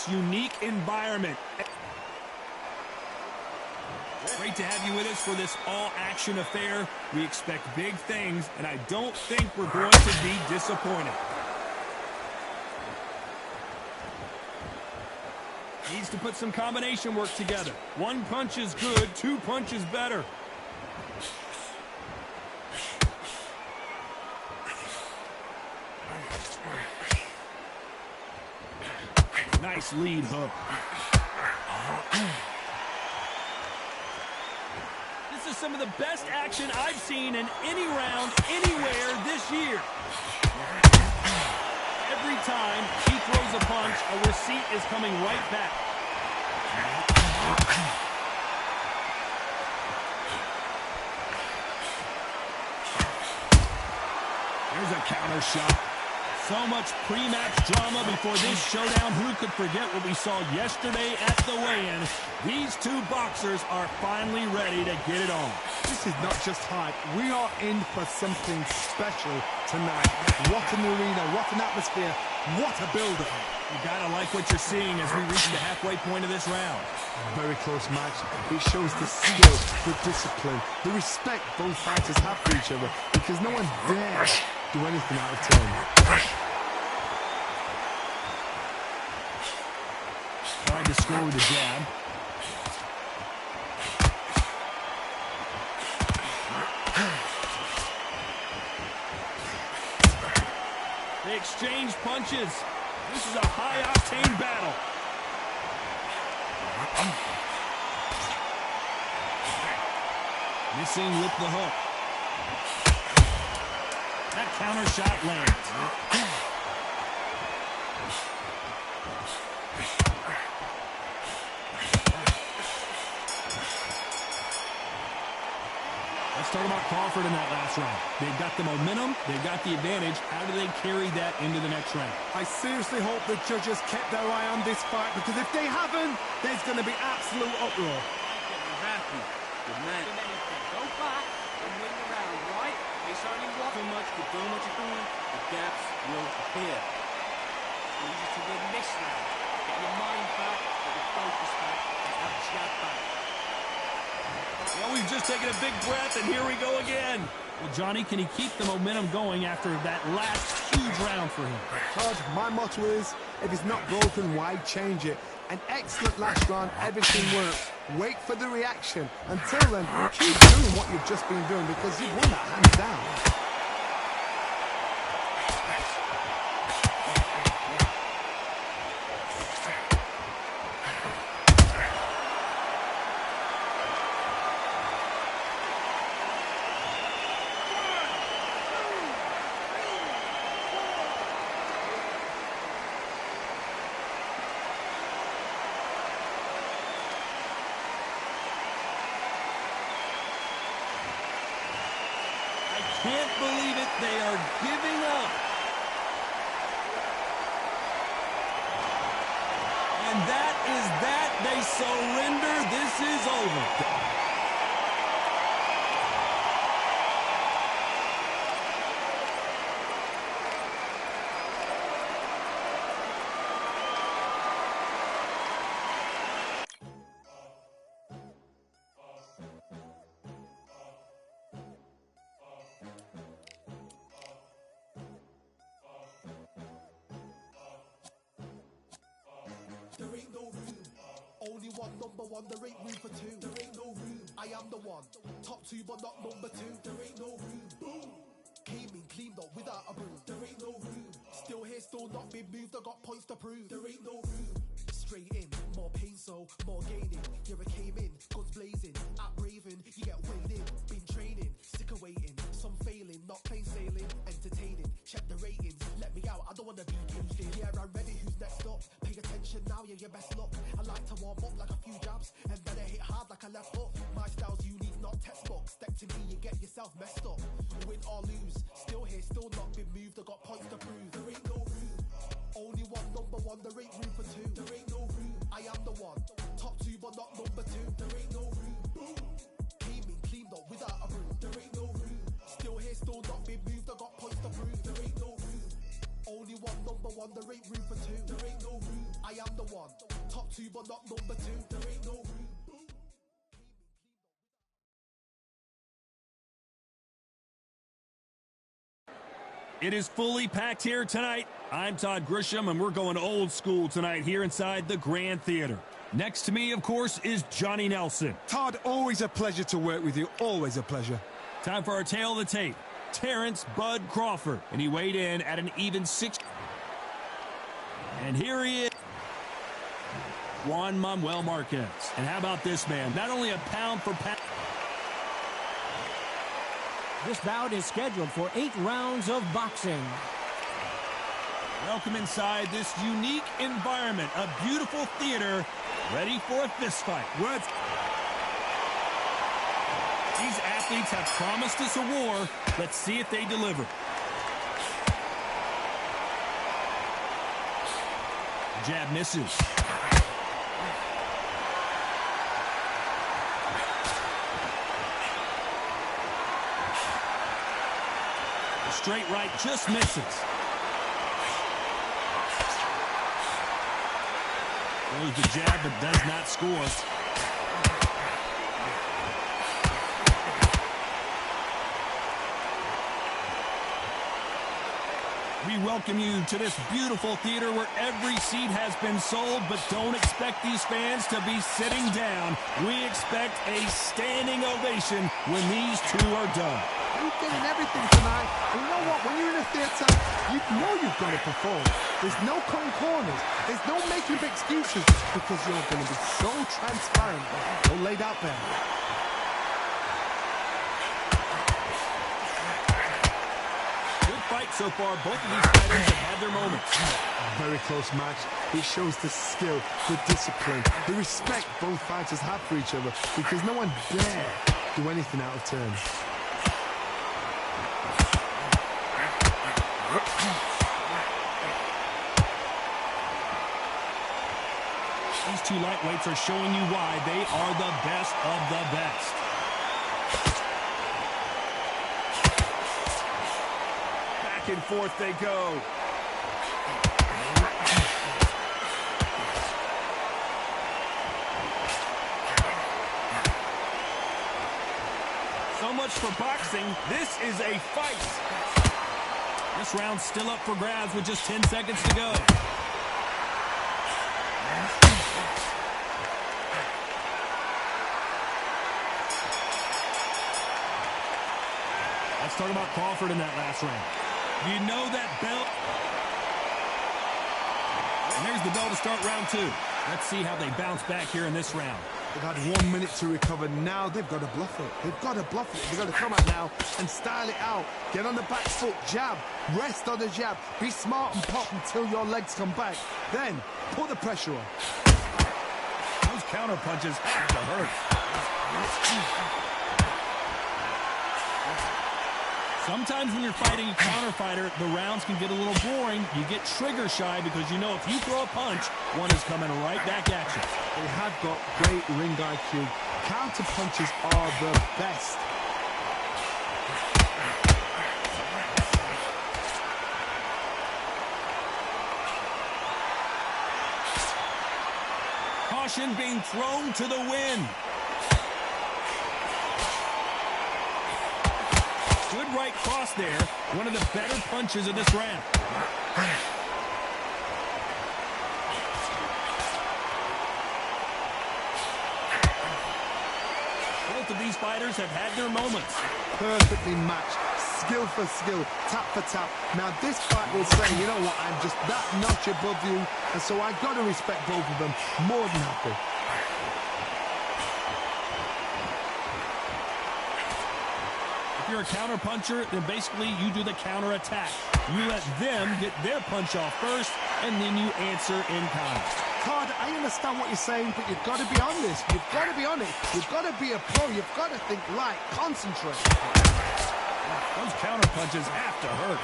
this unique environment. Great to have you with us for this all-action affair. We expect big things, and I don't think we're going to be disappointed. Needs to put some combination work together. One punch is good, two punches better. Nice lead hook. This is some of the best action I've seen in any round, anywhere this year. Every time he throws a punch, a receipt is coming right back. Here's a counter shot. So much pre-match drama before this showdown. Who could forget what we saw yesterday at the weigh-in? These two boxers are finally ready to get it on. This is not just hype. We are in for something special tonight. What an arena, what an atmosphere, what a build-up. You gotta like what you're seeing as we reach the halfway point of this round. Very close match. It shows the skill, the discipline, the respect both fighters have for each other, because no one dares do anything out of turn. Tried to score with a jab. They exchange punches. This is a high-octane battle. Missing with the hook. That counter shot lands. Let's talk about Crawford in that last round. They've got the momentum, they've got the advantage. How do they carry that into the next round? I seriously hope the judges kept their eye on this fight, because if they haven't, there's going to be absolute uproar. Happy. Good man. Go back and win the round, right? It's only one too much, but too much the gaps will appear. It's easy to win this round. Get your mind back, get your focus back, and have a jab back. Well, we've just taken a big breath, and here we go again. Well, Johnny, can he keep the momentum going after that last huge round for him? Todd, my motto is, if it's not broken, why change it? An excellent last round, everything works. Wait for the reaction. Until then, keep doing what you've just been doing, because you've won that hands down. Can't believe it, they are giving up. And that is that. They surrender. This is over. There ain't no room. Only one, number one. There ain't room for two. There ain't no room. I am the one. Top two, but not number two. There ain't no room. Boom. Came in, cleaned up without a broom. There ain't no room. Still here, still not been moved. I got points to prove. There ain't no room. Straight in, more pain, so more gaining. Yeah, I came in, guns blazing. At Raven, you get weighed in. Been training, sick of waiting. Some failing, not plain sailing. Entertaining, check the ratings. Let me out, I don't wanna be caged in. Yeah, I'm ready, who's next up? Pay attention now, yeah, your best luck. I like to warm up like a few jabs, and then I hit hard like a left hook. My style's unique, not textbook. Step to me, you get yourself messed up. Win or lose, still here, still not been moved. I got points to prove. There ain't no room. Only one, number one. There ain't room for two. There ain't no room. I am the one. Top two, but not number two. There ain't no room. Boom. Came in, cleaned up without a broom. There ain't no room. Still here, still not been moved. I got points to prove. There ain't no room. Only one, number one. There ain't room for two. There ain't no room. I am the one. Top two, but not number two. There ain't no room. It is fully packed here tonight. I'm Todd Grisham, and we're going old school tonight here inside the Grand Theater. Next to me, of course, is Johnny Nelson. Todd, always a pleasure to work with you. Always a pleasure. Time for our tail of the tape. Terrence Bud Crawford. And he weighed in at an even 6. And here he is, Juan Manuel Marquez. And how about this man? Not only a pound for pound. This bout is scheduled for 8 rounds of boxing. Welcome inside this unique environment, a beautiful theater, ready for a fist fight. Words. These athletes have promised us a war. Let's see if they deliver. Jab misses. The straight right just misses. Throws the jab, but does not score. We welcome you to this beautiful theater where every seat has been sold, but don't expect these fans to be sitting down. We expect a standing ovation when these two are done. You're getting everything tonight. And you know what? When you're in a theater, you know you've got to perform. There's no cutting corners. There's no making up excuses because you're going to be so transparent. So laid out there. Fight so far, both of these fighters have had their moments. Very close match. It shows the skill, the discipline, the respect both fighters have for each other because no one dare do anything out of turn. These two lightweights are showing you why they are the best of the best. And forth they go. So much for boxing. This is a fight. This round's still up for grabs with just 10 seconds to go. Let's talk about Crawford in that last round. You know that belt. And there's the bell to start round 2. Let's see how they bounce back here in this round. They've had 1 minute to recover. Now they've got to bluff it. They've got to bluff it. They've got to come out now and style it out. Get on the back foot, jab, rest on the jab. Be smart and pop until your legs come back. Then put the pressure on. Those counter punches have to hurt. Sometimes when you're fighting a counter fighter, the rounds can get a little boring. You get trigger shy because you know if you throw a punch, one is coming right back at you. They have got great ring IQ. Counter punches are the best. Caution being thrown to the wind. Good right cross there. One of the better punches of this round. Both of these fighters have had their moments. Perfectly matched. Skill for skill. Tap for tap. Now this fight will say, you know what, I'm just that notch above you. And so I've got to respect both of them. More than happy. If you're a counter puncher, then basically you do the counter attack. You let them get their punch off first, and then you answer in kind. Todd, I understand what you're saying, but you've got to be honest. You've got to be honest. You've got to be a pro. You've got to think light. Concentrate. Those counter punches have to hurt.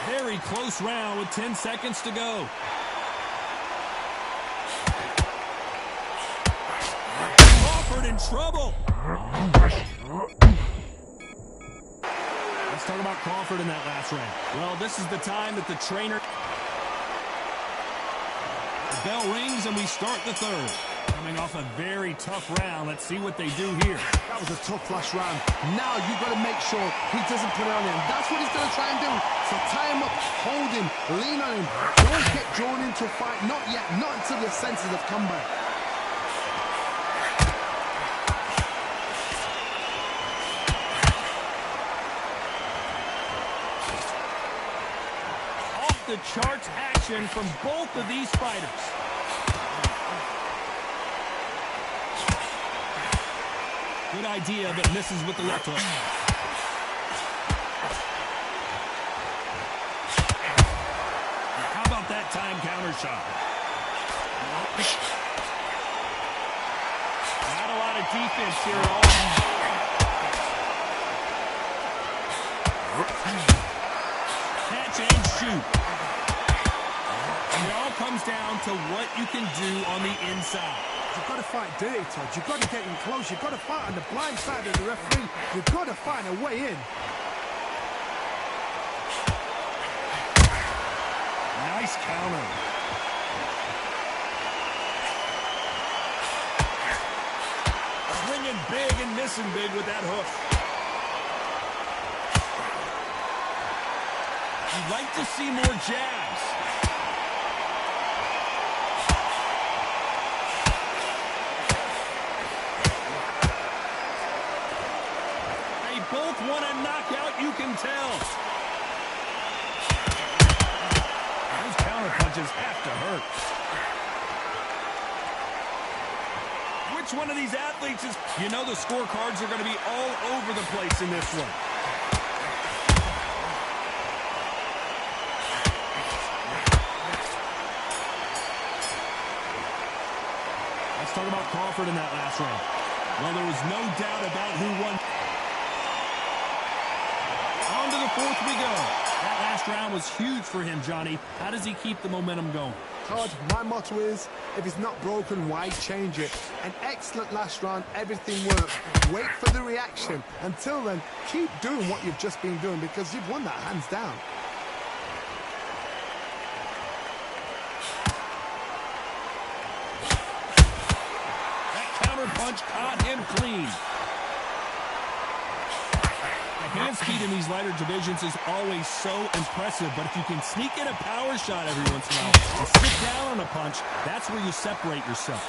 Very close round with 10 seconds to go. Crawford in trouble. Let's talk about Crawford in that last round. Well, this is the time that the trainer... The bell rings and we start the third. Coming off a very tough round. Let's see what they do here. That was a tough last round. Now you've got to make sure he doesn't put it on him. That's what he's going to try and do. So tie him up, hold him, lean on him. Don't get drawn into a fight. Not yet. Not until your senses have come back. Off the charts action from both of these fighters. Good idea, but misses with the left hook. How about that time counter shot? Not a lot of defense here at all. Catch and shoot. It all comes down to what you can do on the inside. You've got to fight dirty, Todd. You've got to get in close. You've got to fight on the blind side of the referee. You've got to find a way in. Nice counter. Swinging big and missing big with that hook. You'd like to see more jabs. Both want a knockout, you can tell. Those counter punches have to hurt. Which one of these athletes is... You know the scorecards are going to be all over the place in this one. Let's talk about Crawford in that last round. Well, there was no doubt about who won. On to the fourth we go. That last round was huge for him, Johnny. How does he keep the momentum going? Todd, my motto is, if it's not broken, why change it? An excellent last round, everything worked. Wait for the reaction. Until then, keep doing what you've just been doing because you've won that hands down. That counter punch caught him clean. Hand speed in these lighter divisions is always so impressive, but if you can sneak in a power shot every once in a while and sit down on a punch, that's where you separate yourself.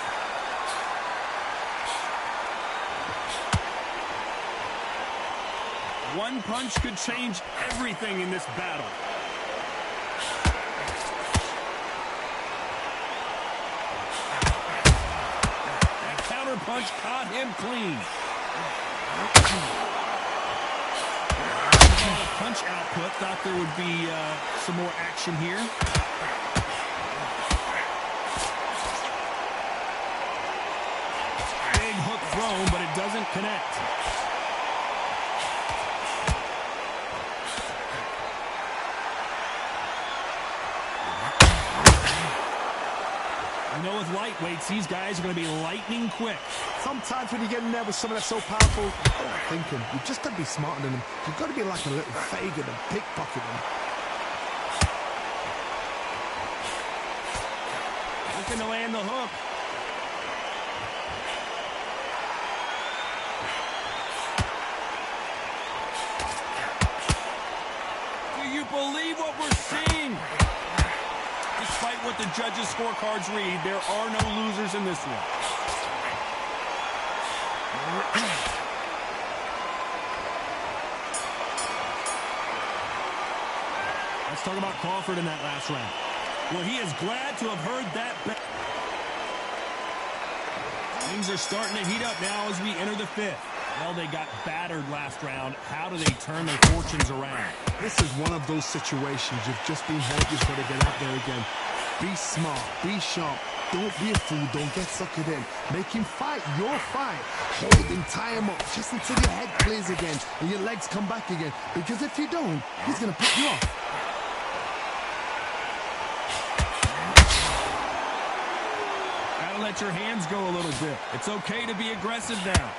One punch could change everything in this battle. That counter punch caught him clean. Punch output. Thought there would be some more action here. Big hook thrown, but it doesn't connect. You know, with lightweights, these guys are going to be lightning quick. Sometimes when you get in there with someone that's so powerful, they're not thinking. You've just got to be smarter than them. You've got to be like a little Fagin and pickpocket them. Looking to land the hook. Do you believe what we're seeing? Despite what the judges' scorecards read, there are no losers in this one. Let's talk about Crawford in that last round. Well, he is glad to have heard that. Things are starting to heat up now as we enter the fifth. Well, they got battered last round. How do they turn their fortunes around? This is one of those situations. You've just been hurt. You've got to get out there again. Be smart. Be sharp. Don't be a fool. Don't get suckered in. Make him fight your fight. Hold him, tie him up, just until your head clears again and your legs come back again. Because if you don't, he's going to pick you off. Gotta let your hands go a little bit. It's okay to be aggressive now.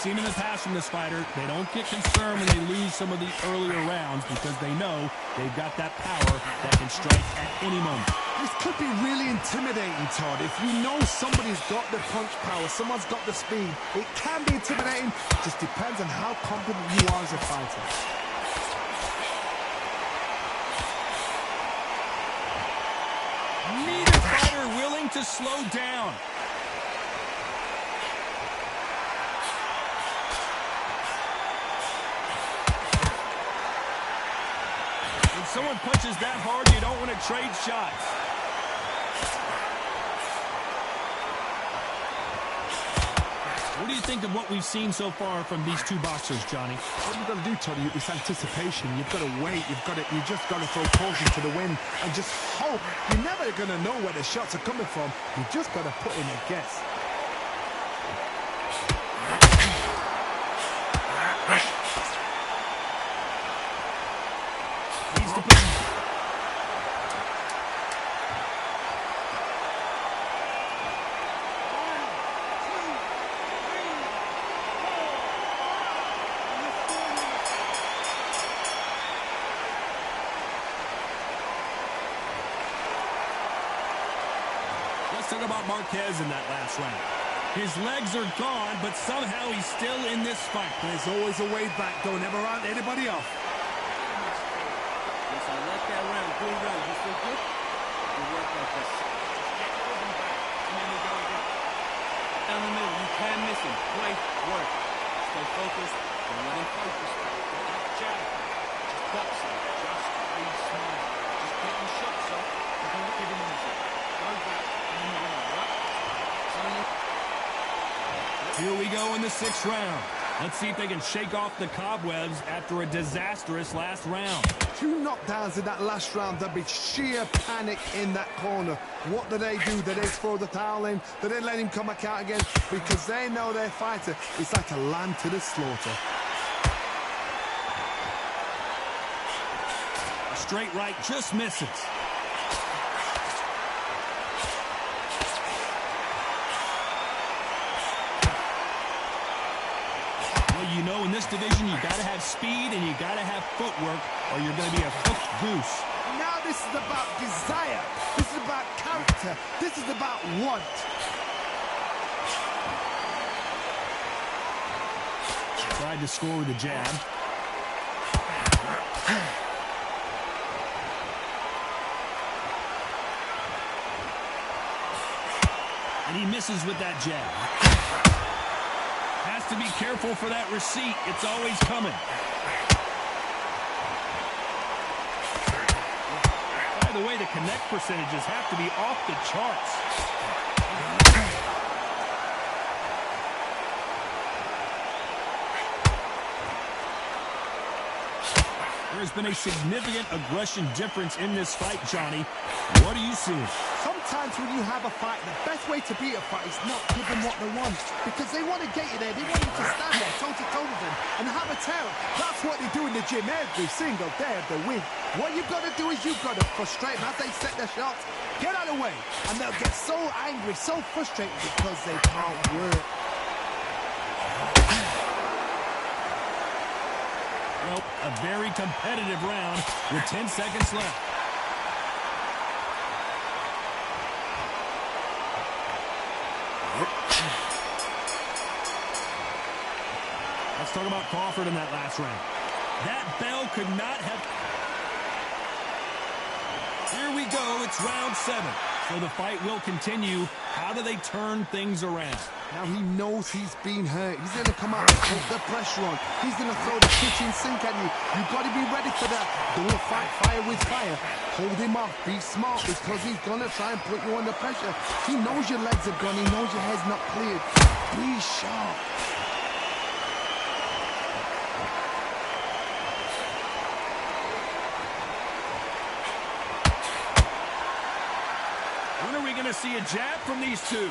seen in the past from this fighter, they don't get concerned when they lose some of the earlier rounds because they know they've got that power that can strike at any moment. This could be really intimidating, Todd. If you know somebody's got the punch power, someone's got the speed, it can be intimidating. Just depends on how confident you are as a fighter. Neither fighter willing to slow down. When someone punches that hard, you don't want to trade shots. What do you think of what we've seen so far from these two boxers, Johnny? What you've got to do, Toddy, is anticipation. You've got to wait. You just got to throw caution to the wind and just hope. You're never going to know where the shots are coming from. You just got to put in a guess. Needs to put... Let's talk about Marquez in that last round. His legs are gone, but somehow he's still in this fight. There's always a way back. Don't ever round anybody off. Listen, I like that round. Good round. You feel good? Good work like this. Down the middle. You can't miss him. Great work. Stay focused. Don't let him focus. Don't let jab. Just boxing. Just be smart. Just get the shots up. And don't give him anything. Go back. Here we go in the 6th round. Let's see if they can shake off the cobwebs after a disastrous last round. 2 knockdowns in that last round. There'll be sheer panic in that corner. What do? Do they throw the towel in? Do they let him come back out again? Because they know their fighter is like a lamb to the slaughter. A straight right just misses. You know, in this division, you got to have speed and you got to have footwork, or you're going to be a cooked goose. Now this is about desire. This is about character. This is about want. Tried to score with a jab. And he misses with that jab. Has to be careful for that receipt. It's always coming. By the way, the connect percentages have to be off the charts. There's been a significant aggression difference in this fight, Johnny. What do you see? Sometimes when you have a fight, the best way to beat a fight is not give them what they want. Because they want to get you there. They want you to stand there toe-to-toe with them and have a tear. That's what they do in the gym every single day of the week. What you've got to do is you've got to frustrate them as they set their shots. Get out of the way. And they'll get so angry, so frustrated because they can't work. Well, a very competitive round with 10 seconds left. Let's talk about Crawford in that last round. That bell could not have... Here we go. It's round 7. So the fight will continue. How do they turn things around? Now he knows he's been hurt. He's going to come out and put the pressure on. He's going to throw the kitchen sink at you. You've got to be ready for that. Don't fight fire with fire. Hold him off. Be smart because he's going to try and put you under pressure. He knows your legs are gone. He knows your head's not cleared. Be sharp. When are we going to see a jab from these two?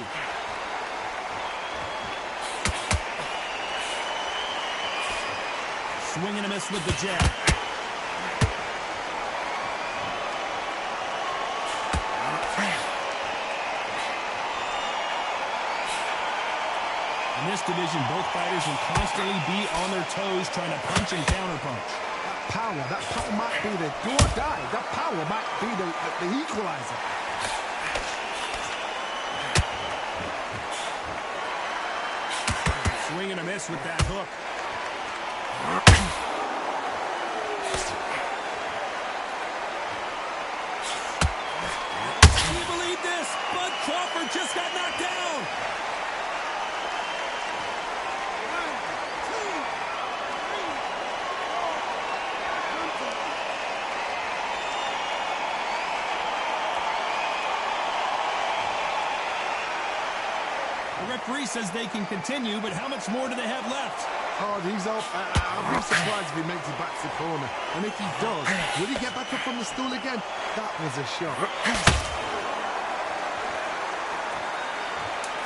Swing and a miss with the jab. In this division, both fighters will constantly be on their toes trying to punch and counterpunch. That power might be the do or die. That power might be the equalizer. Swing and a miss with that hook. Can you believe this? Bud Crawford just got knocked down. The referee says they can continue, but how much more do they have left? Oh, he's off. I'll be surprised if he makes it back to the corner. And if he does, will he get back up from the stool again? That was a shot.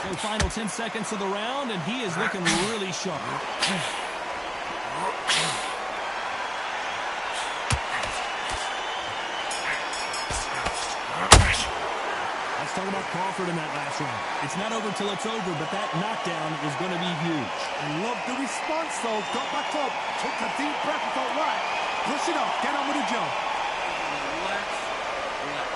So final 10 seconds of the round, and he is looking really sharp. Let's talk about Crawford in that last round. It's not over till it's over, but that knockdown is going to be huge. I love the response, though. Got back up, took a deep breath and thought, right, push it off, get on with the job. Relax, relax.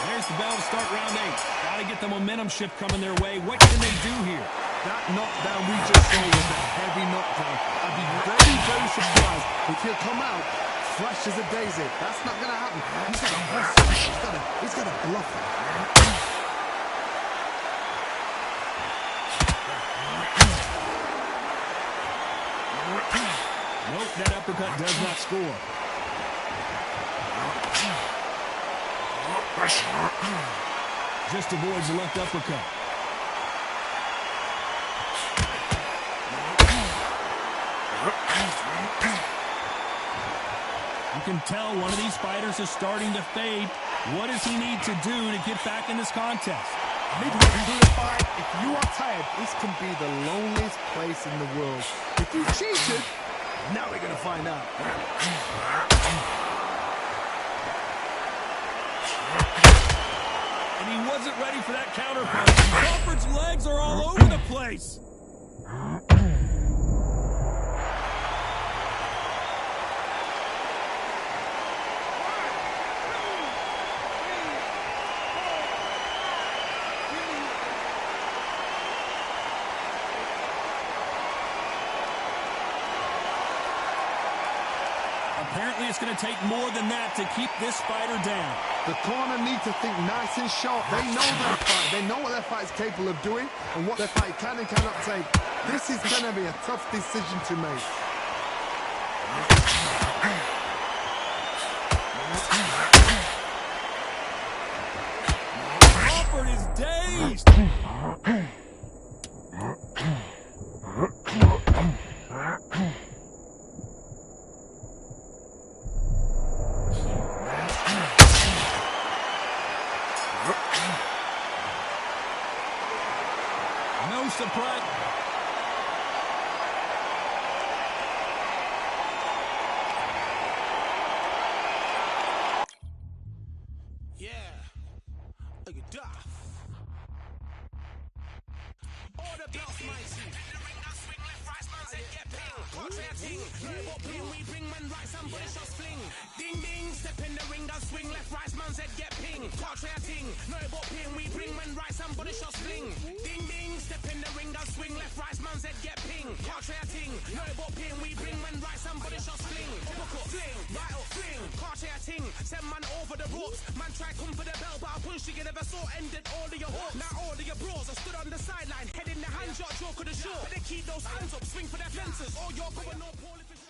There's the bell to start round 8. Got to get the momentum shift coming their way. What can they do here? That knockdown we just saw was a heavy knockdown. I'd be very, very surprised if he'll come out fresh as a daisy. That's not going to happen. He's got to hustle. He's got to bluff him. Nope, that uppercut does not score. Just avoids the left uppercut. You can tell one of these fighters is starting to fade. What does he need to do to get back in this contest? Midway through the fight, if you are tired, this can be the loneliest place in the world. If you cheated, now we're going to find out. And he wasn't ready for that counter punch. Crawford's legs are all over the place. Apparently, it's going to take more than that to keep this fighter down. The corner need to think nice and sharp. They know their fight. They know what their fight is capable of doing and what their fight can and cannot take. This is going to be a tough decision to make. Crawford is dazed. No surprise. Yeah, like a duff. Order belts, mighty. Swing left, right, man said get ping. Contrary ting, no but ping. We bring man right, somebody shots fling. Ding ding, step in the ring, and swing left, right, man said get ping. Contrary ting, no but ping. We bring man right, somebody shots fling. Ding ding, step in the ring, and swing left, right, man said get ping. Contrary ting, no but ping. We bring man right, somebody shots fling. Hook up, fling, right up, fling. Contrary ting, send man over the ropes. Man try come for the bell, but I punch you never saw. Ended all of your hopes. Now all of your bros are stood on the sideline, head in the hand shot, joke of the show. But they keep those hands up, swing for their fences. All you're going no poorly for sure.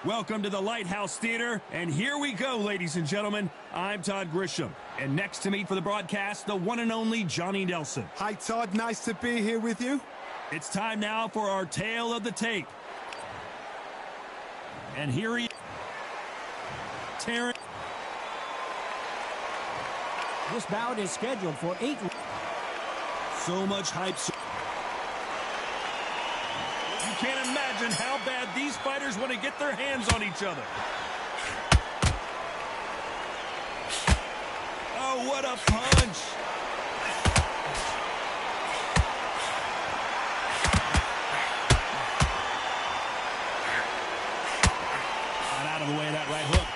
Welcome to the Lighthouse Theater, and here we go, ladies and gentlemen. I'm Todd Grisham, and next to me for the broadcast, the one and only Johnny Nelson. Hi, Todd. Nice to be here with you. It's time now for our tale of the tape. And here he is, Terrence. This bout is scheduled for 8. So much hype. You can't imagine how bad these fighters want to get their hands on each other. Oh, what a punch. Got out of the way of that right hook.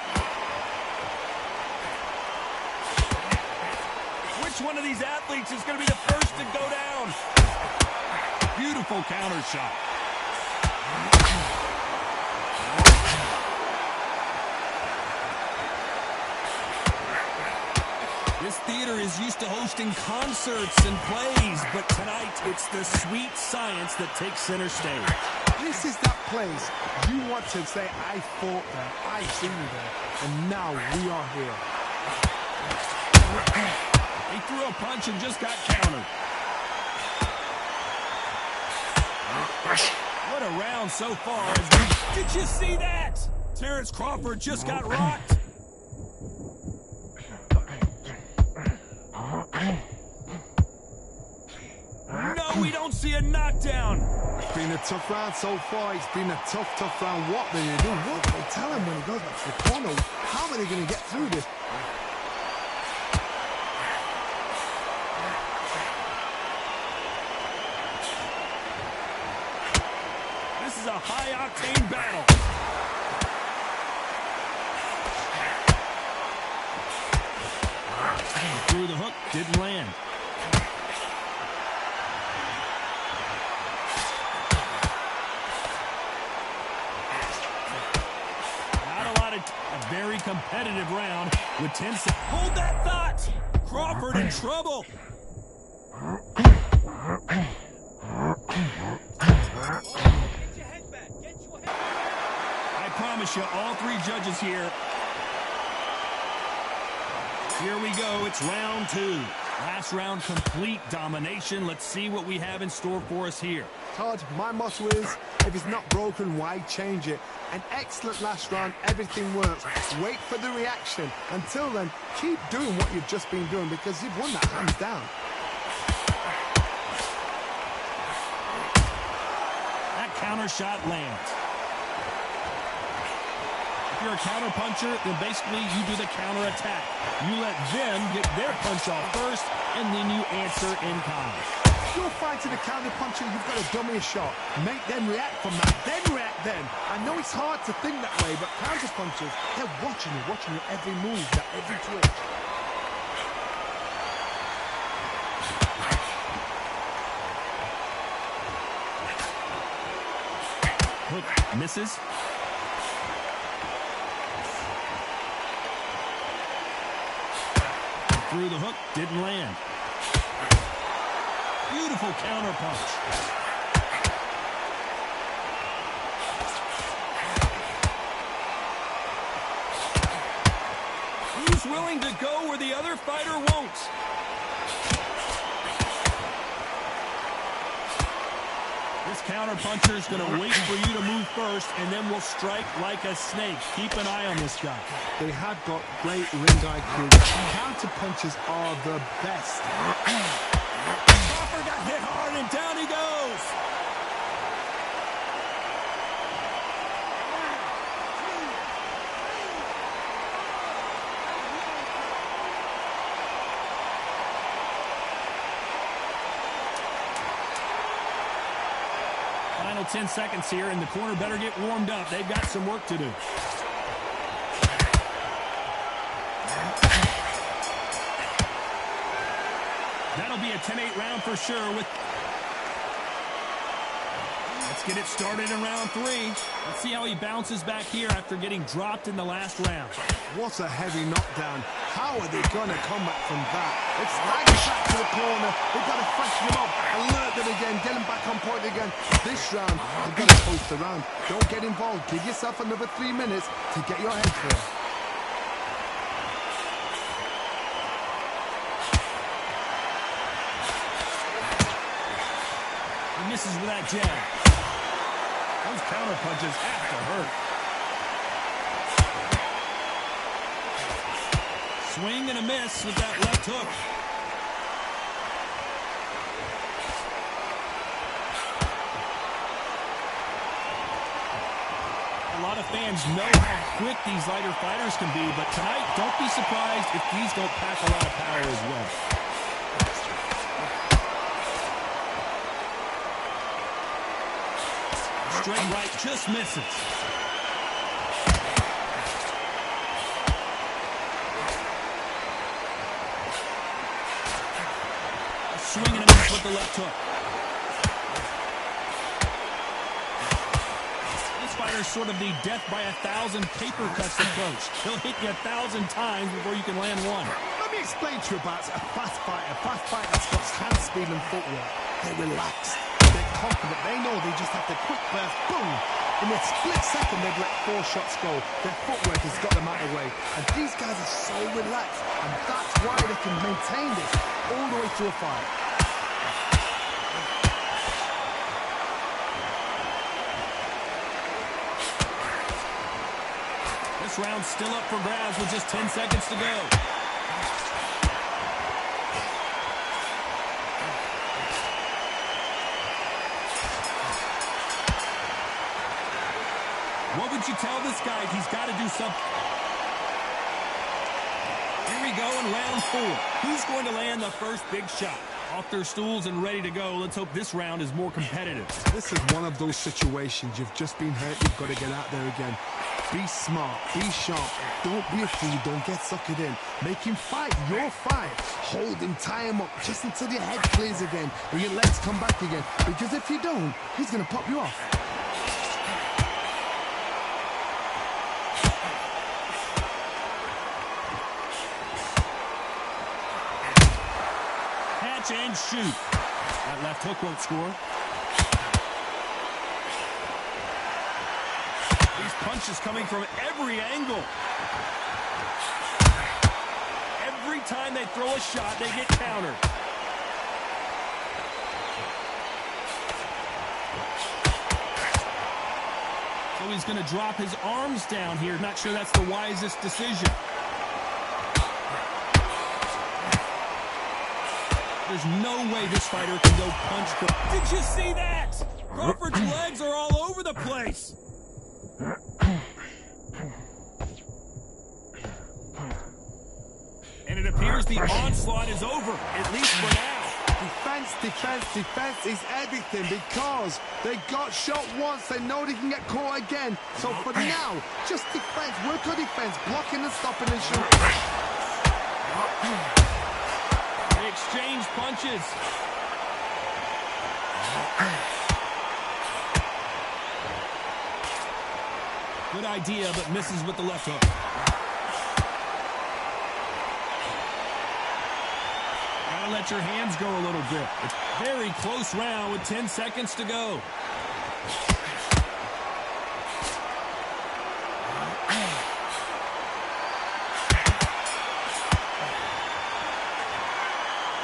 Which one of these athletes is going to be the first to go down? Beautiful counter shot. This theater is used to hosting concerts and plays, but tonight it's the sweet science that takes center stage. This is that place you want to say, I fought there, I seen you there, and now we are here. He threw a punch and just got countered. What a round so far. Did you see that? Terrence Crawford just got rocked. No, we don't see a knockdown. It's been a tough round so far. It's been a tough round. What do they do? What do they tell him when he goes back to the corner? How are they going to get through this? This is a high-octane battle. Through the hook, didn't land. A very competitive round with 10 seconds. Hold that thought! Crawford in trouble! I promise you, all three judges here. Here we go, it's round 2. Last round, complete domination. Let's see what we have in store for us here. Todd, my motto is, if it's not broken, why change it? An excellent last round, everything works. Wait for the reaction. Until then, keep doing what you've just been doing because you've won that hands down. That counter shot lands. If you're a counter puncher, then basically you do the counter attack. You let them get their punch off first, and then you answer in kind. If you're fighting a counter puncher, you've got to dummy a shot. Make them react from that, then react then. I know it's hard to think that way, but counter punchers, they're watching you every move, that every twitch. Hook misses. Through the hook, didn't land. Beautiful counter punch. He's willing to go where the other fighter won't. This counter puncher is going to wait for you to move first, and then will strike like a snake. Keep an eye on this guy. They have got great ring IQ. Counter punchers are the best. Crawford got hit hard, and down he goes. Final 10 seconds here, and the corner better get warmed up. They've got some work to do. That'll be a 10-8 round for sure. Let's get it started in round 3. Let's see how he bounces back here after getting dropped in the last round. What a heavy knockdown. How are they going to come back from that? It's staggered back to the corner. They've got to freshen him up, alert them again, get him back on point again. This round, they've got to post around. Don't get involved. Give yourself another 3 minutes to get your head clear. Misses with that jab. Those counter punches have to hurt. Swing and a miss with that left hook. A lot of fans know how quick these lighter fighters can be, but tonight, don't be surprised if these don't pack a lot of power as well. Straight right just misses. A swing and a miss with the left hook. This fighter's sort of the death by 1,000 paper cuts approach. He'll hit you 1,000 times before you can land one. Let me explain to you about a fast fighter. A fast fighter's got hand speed and footwork. They're relaxed. They're confident. They know they just have to quick burst, boom. In a split second, they've let 4 shots go. Their footwork has got them out of the way. And these guys are so relaxed. And that's why they can maintain this all the way through a fight. This round's still up for grabs with just 10 seconds to go. What would you tell this guy? He's got to do something. Here we go in round 4. Who's going to land the first big shot? Off their stools and ready to go. Let's hope this round is more competitive. This is one of those situations. You've just been hurt. You've got to get out there again. Be smart. Be sharp. Don't be a fool. Don't get suckered in. Make him fight your fight. Hold him. Tie him up just until your head clears again and your legs come back again. Because if you don't, he's going to pop you off. And shoot. That left hook won't score. These punches coming from every angle. Every time they throw a shot, they get countered. So he's going to drop his arms down here. Not sure that's the wisest decision. There's no way this fighter can go punch. Did you see that? Crawford's legs are all over the place. And it appears the onslaught is over, at least for now. Defense, defense, defense is everything because they got shot once. They know they can get caught again. So for now, just defense. Work on defense. Blocking and stopping and shooting. They exchange punches. Good idea, but misses with the left hook. Gotta let your hands go a little bit. It's a very close round with 10 seconds to go.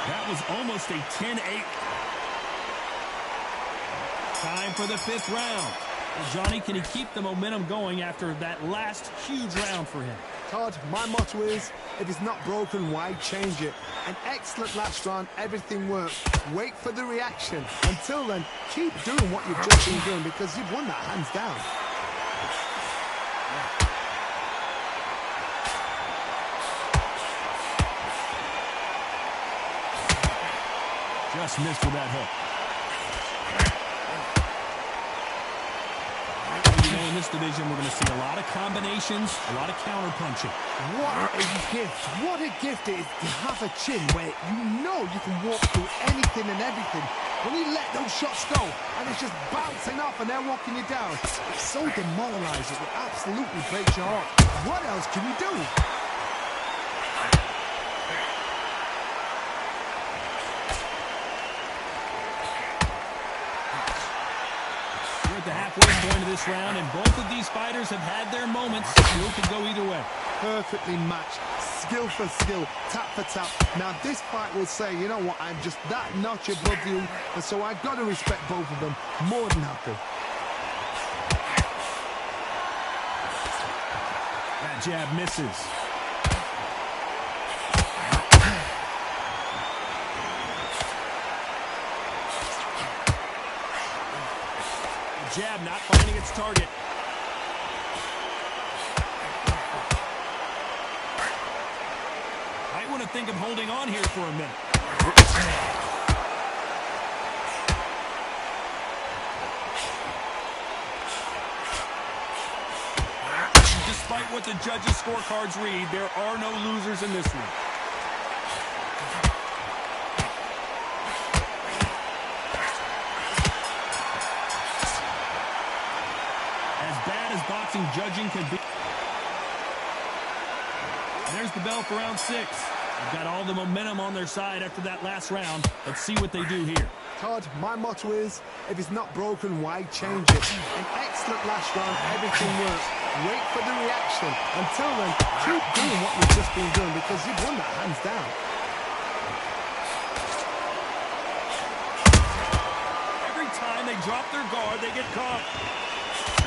That was almost a 10-8. Time for the 5th round. Well, Johnny, can he keep the momentum going after that last huge round for him? Todd, my motto is, if it's not broken, why change it? An excellent last round, everything worked. Wait for the reaction. Until then, keep doing what you've just been doing because you've won that hands down. Just missed with that hook. You know, in this division, we're going to see a lot of combinations, a lot of counter punching. What a gift. What a gift it is to have a chin where you know you can walk through anything and everything. when you let those shots go and it's just bouncing off and they're walking you down. It's so demoralizing. It absolutely breaks your heart. What else can you do? We're at the halfway point of this round, and both of these fighters have had their moments. Still could go either way. Perfectly matched, skill for skill, tap for tap. Now this fight will say, you know what, I'm just that notch above you, and so I've got to respect both of them. More than happy. That jab misses. The jab not finding its target. I want to think of holding on here for a minute. Despite what the judges' scorecards read, there are no losers in this one. As bad as boxing judging can be. There's the bell for round 6. They've got all the momentum on their side after that last round. Let's see what they do here. Todd, my motto is, if it's not broken, why change it? An excellent last round, everything works. Wait for the reaction. Until then, keep doing what you've just been doing because you've won that hands down. Every time they drop their guard, they get caught.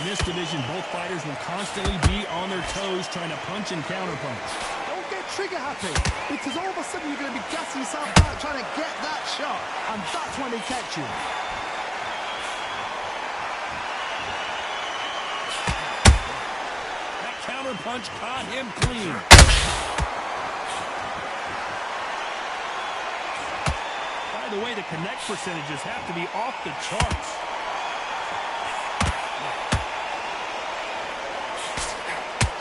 In this division, both fighters will constantly be on their toes trying to punch and counterpunch. Don't get trigger happy because all of a sudden you're going to be gassing yourself out trying to get that shot, and that's when they catch you. That counterpunch caught him clean. By the way, the connect percentages have to be off the charts.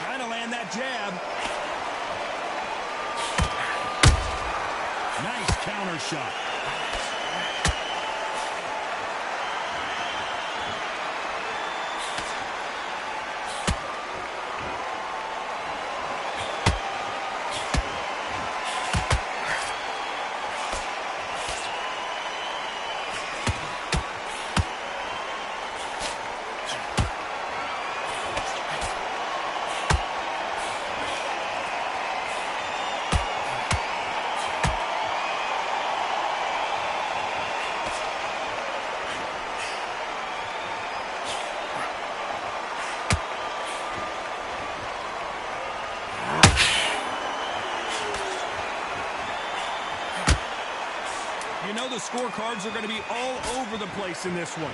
Trying to land that jab. Nice counter shot. You know the scorecards are going to be all over the place in this one.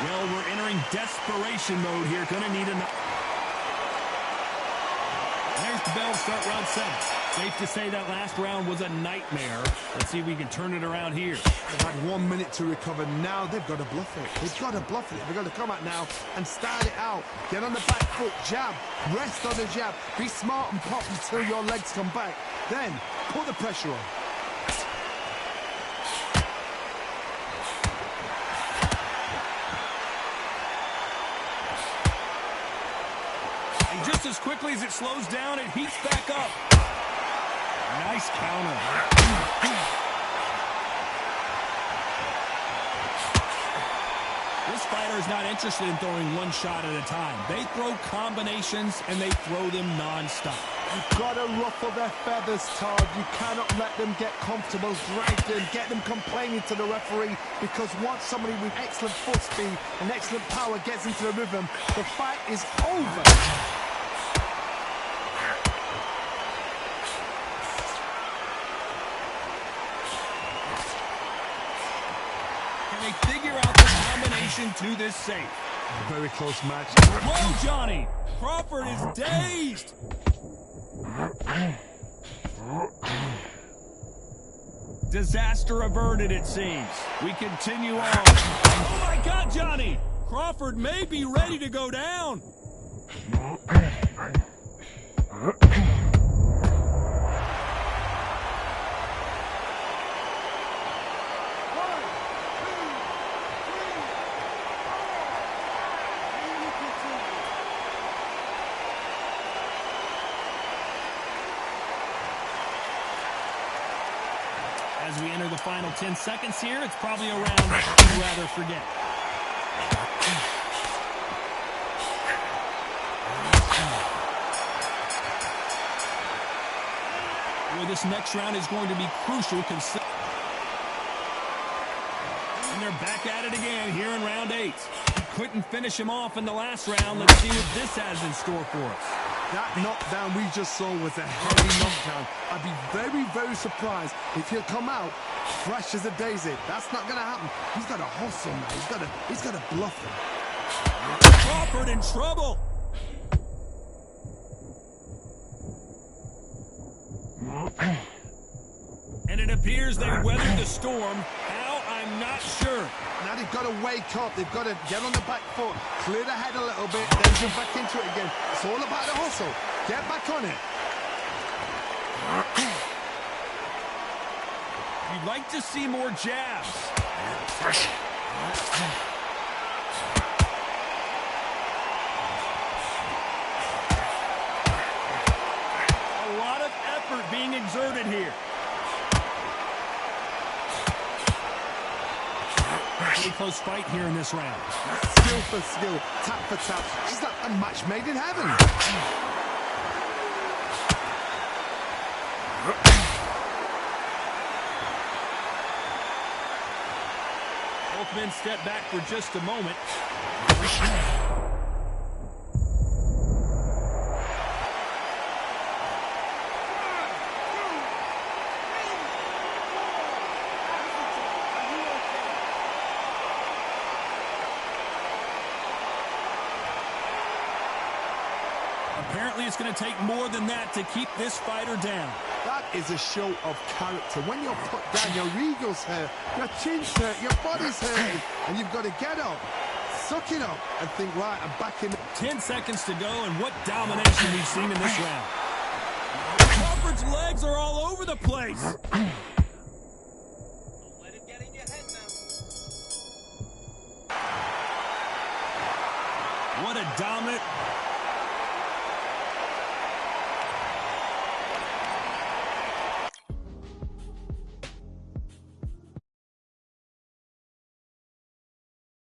Well, we're entering desperation mode here. Going to need another. There's the bell to start round 7. Safe to say that last round was a nightmare. Let's see if we can turn it around here. They've had 1 minute to recover. Now they've got to bluff it. They've got to bluff it. They've got to come out now and start it out. Get on the back foot, jab, rest on the jab. Be smart and pop until your legs come back. Then put the pressure on. And just as quickly as it slows down, it heats back up. Nice counter. This fighter is not interested in throwing one shot at a time. They throw combinations, and they throw them non-stop. You've got to ruffle their feathers, Todd. You cannot let them get comfortable, drag them, get them complaining to the referee, because once somebody with excellent foot speed and excellent power gets into the rhythm, the fight is over. They figure out the combination to this safe. A very close match. Whoa, Johnny! Crawford is dazed! Disaster averted, it seems. We continue on. Oh, my God, Johnny! Crawford may be ready to go down. As we enter the final 10 seconds here, it's probably a round you'd rather forget. Well, this next round is going to be crucial. And they're back at it again here in round 8. Couldn't finish him off in the last round. Let's see what this has in store for us. That knockdown we just saw was a heavy knockdown. I'd be very, very surprised if he'll come out fresh as a daisy. That's not going to happen. He's got to hustle now. He's got to bluff him. Crawford in trouble. And it appears they weathered the storm. How? I'm not sure. Now they've got to wake up. They've got to get on the back foot, clear the head a little bit, then jump back into it again. It's all about the hustle. Get back on it. You'd like to see more jabs. A lot of effort being exerted here. Pretty close fight here in this round. Skill for skill, tap for tap. It's like a match made in heaven. Both men step back for just a moment. Apparently, it's going to take more than that to keep this fighter down. That is a show of character. When you're put down, your ego's hurt, your chin's hurt, your body's hurting, and you've got to get up, suck it up, and think, right, I'm back in. 10 seconds to go, and what domination we've seen in this round. Crawford's legs are all over the place. Don't let it get in your head now. What a dominant